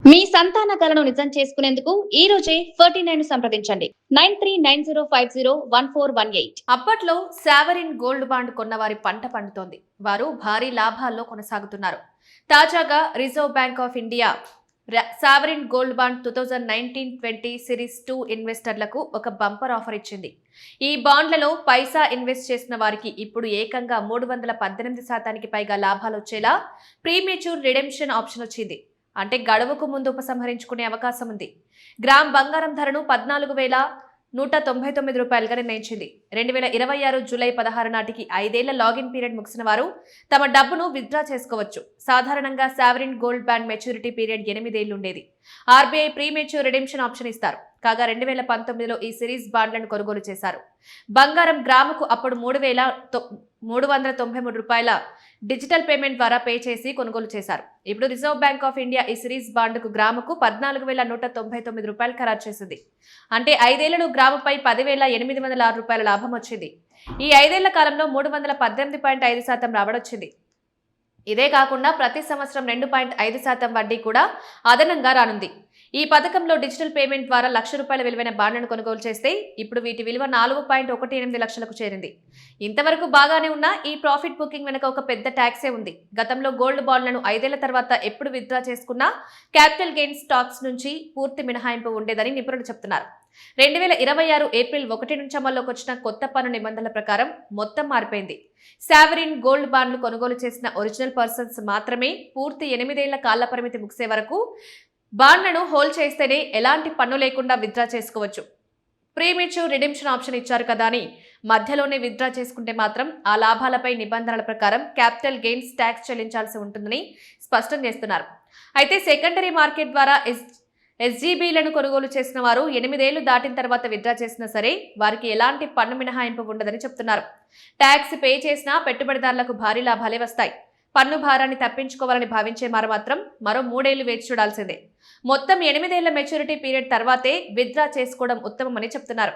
మీ సంతాన కలను నిజం చేసుకునేందుకు ఈ రోజే 49 సంప్రదించండి 9390501418. అప్పట్లో సావరిన్ గోల్డ్ బాండ్ కొన్నవారి పంట పండుతోంది. వారు భారీ లాభాల్లో కొనసాగుతున్నారు. తాజాగా reserve bank of India sovereign gold bond 2019-20 series 2 ఇన్వెస్టర్లకు ఒక బంపర్ ఆఫర్ ఇచ్చింది. ఈ బాండ్లలో పైసా ఇన్వెస్ట్ చేసిన వారికి ఇప్పుడు ఏకంగా 318% పైగా లాభాలు వచ్చేలా ప్రీమేచ్యూర్ రిడెంప్షన్ ఆప్షన్ వచ్చింది. అంటే గడువుకు ముందు ఉపసంహరించుకునే అవకాశం ఉంది. గ్రామ్ బంగారం ధరను 14,199 రూపాయలుగా నిర్ణయించింది. 2026 జూలై 16 నాటికి 5 ఏళ్ల లాగిన్ పీరియడ్ ముగిసిన వారు తమ డబ్బును విత్డ్రా చేసుకోవచ్చు. సాధారణంగా sovereign gold bond maturity period 8 ఏళ్లు ఉండేది. ఆర్బీఐ ప్రీమేచ్యూర్ రిడెంప్షన్ ఆప్షన్ ఇస్తారు. కాగా 2019లో ఈ సిరీస్ బాండ్లను కొనుగోలు చేశారు. బంగారం గ్రాముకు అప్పుడు 3,393 రూపాయల డిజిటల్ పేమెంట్ ద్వారా పే చేసి కొనుగోలు చేశారు. ఇప్పుడు రిజర్వ్ బ్యాంక్ ఆఫ్ ఇండియా ఈ సిరీస్ బాండ్కు గ్రాముకు 14,199 రూపాయలు ఖరారు చేసింది. అంటే 5 ఏళ్లలో గ్రాముపై 10,806 రూపాయల లాభం వచ్చింది. ఈ 5 ఏళ్ల కాలంలో 318.5% రాబడొచ్చింది. ఇదే కాకుండా ప్రతి సంవత్సరం 2.5% వడ్డీ కూడా అదనంగా రానుంది. ఈ పథకంలో డిజిటల్ పేమెంట్ ద్వారా ₹1,00,000 విలువైన బాండ్లను కొనుగోలు చేస్తే ఇప్పుడు వీటి విలువ 4.18 లక్షలకు చేరింది. ఇంతవరకు బాగానే ఉన్న ఈ ప్రాఫిట్ బుకింగ్ వెనుక ఒక పెద్ద ట్యాక్సే ఉంది. గతంలో గోల్డ్ బాండ్లను 5 ఏళ్ల తర్వాత ఎప్పుడు విత్డ్రా చేసుకున్నా క్యాపిటల్ గెయిన్స్ టాక్స్ నుంచి పూర్తి మినహాయింపు ఉండేదని నిపుణులు చెబుతున్నారు. 2026 ఏప్రిల్ 1 నుంచి అమల్లోకి వచ్చిన కొత్త పన్ను నిబంధనల ప్రకారం మొత్తం మారిపోయింది. సావరిన్ గోల్డ్ బాండ్లు కొనుగోలు చేసిన ఒరిజినల్ పర్సన్స్ మాత్రమే పూర్తి 8 ఏళ్ల కాల పరిమితి ముగిసే వరకు బాండ్లను హోల్డ్ చేస్తేనే ఎలాంటి పన్ను లేకుండా విత్డ్రా చేసుకోవచ్చు. ప్రీమేచ్యూర్ రిడెంప్షన్ ఆప్షన్ ఇచ్చారు కదా అని మధ్యలోనే విత్డ్రా చేసుకుంటే మాత్రం ఆ లాభాలపై నిబంధనల ప్రకారం క్యాపిటల్ గెయిన్స్ ట్యాక్స్ చెల్లించాల్సి ఉంటుందని స్పష్టం చేస్తున్నారు. అయితే సెకండరీ మార్కెట్ ద్వారా ఎస్జీబీలను కొనుగోలు చేసిన వారు 8 ఏళ్లు దాటిన తర్వాత విత్డ్రా చేసినా సరే వారికి ఎలాంటి పన్ను మినహాయింపు ఉండదని చెప్తున్నారు. ట్యాక్స్ పే చేసినా పెట్టుబడిదారులకు భారీ లాభాలే వస్తాయి. పన్ను భారాన్ని తప్పించుకోవాలని భావించే వారు మాత్రం మరో 3 ఏళ్లు వేచి చూడాల్సిందే. మొత్తం 8 ఏళ్ల మెచ్యూరిటీ పీరియడ్ తర్వాతే విత్డ్రా చేసుకోవడం ఉత్తమమని చెప్తున్నారు.